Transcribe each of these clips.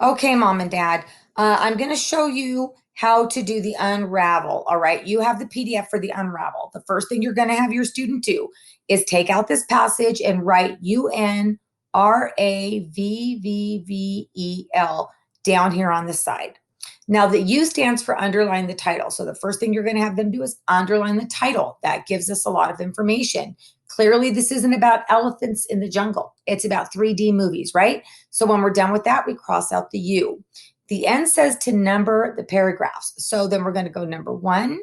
Okay, mom and dad, I'm going to show you how to do the unravel. All right. You have the PDF for the unravel. The first thing you're going to have your student do is take out this passage and write UNRAVVVEL down here on the side. Now, the U stands for underline the title. So the first thing you're going to have them do is underline the title. That gives us a lot of information. Clearly, this isn't about elephants in the jungle. It's about 3D movies, right? So when we're done with that, we cross out the U. The N says to number the paragraphs. So then we're going to go number 1,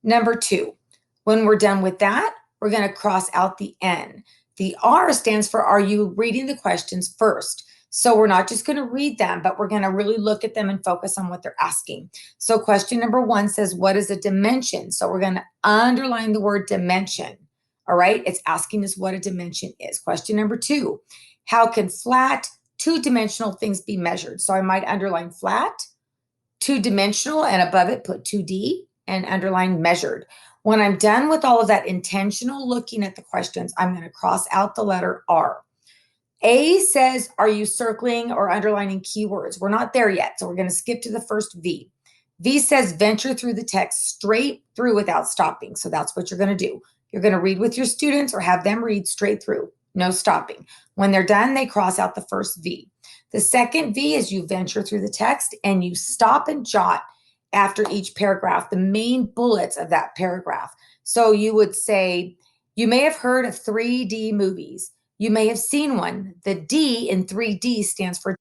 number 2. When we're done with that, we're going to cross out the N. The R stands for are you reading the questions first? So we're not just going to read them, but we're going to really look at them and focus on what they're asking. So question number 1 says, what is a dimension? So we're going to underline the word dimension. All right, it's asking us what a dimension is. Question number 2, how can flat, two-dimensional things be measured? So I might underline flat, two-dimensional, and above it put 2D and underline measured. When I'm done with all of that intentional looking at the questions, I'm going to cross out the letter R. A says, are you circling or underlining keywords? We're not there yet, so we're going to skip to the first V. V says venture through the text straight through without stopping. So that's what you're going to do. You're going to read with your students or have them read straight through, no stopping. When they're done, they cross out the first V. The second V is you venture through the text and you stop and jot after each paragraph the main bullets of that paragraph. So you would say, you may have heard of 3D movies. You may have seen one. The D in 3D stands for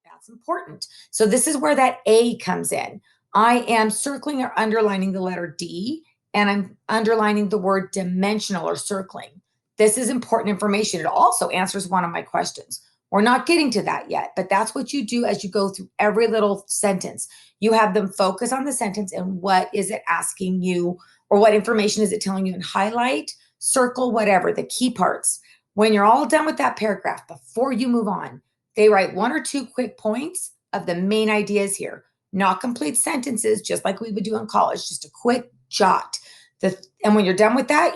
that's important. So this is where that A comes in. I am circling or underlining the letter D, and I'm underlining the word dimensional or circling. This is important information. It also answers one of my questions. We're not getting to that yet, but that's what you do as you go through every little sentence. You have them focus on the sentence and what is it asking you, or what information is it telling you, and highlight, circle, whatever, the key parts. When you're all done with that paragraph, before you move on, they write 1 or 2 quick points of the main ideas here, not complete sentences, just like we would do in college, just a quick jot. And when you're done with that,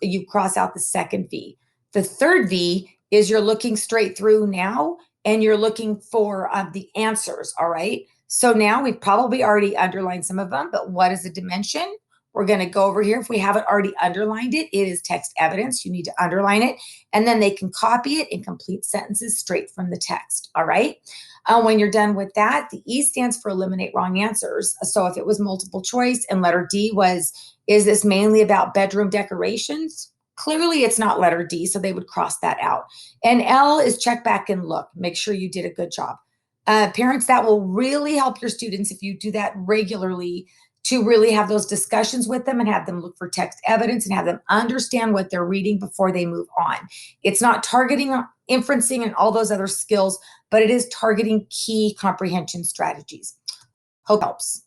you cross out the second V. The third V is you're looking straight through now and you're looking for the answers, all right? So now we've probably already underlined some of them, but what is a dimension? We're going to go over here. If we haven't already underlined it, it is text evidence. You need to underline it. And then they can copy it in complete sentences straight from the text. All right. When you're done with that, the E stands for eliminate wrong answers. So if it was multiple choice and letter D was, is this mainly about bedroom decorations? Clearly, it's not letter D, so they would cross that out. And L is check back and look. Make sure you did a good job. Parents, that will really help your students if you do that regularly, to really have those discussions with them and have them look for text evidence and have them understand what they're reading before they move on. It's not targeting inferencing and all those other skills, but it is targeting key comprehension strategies. Hope helps.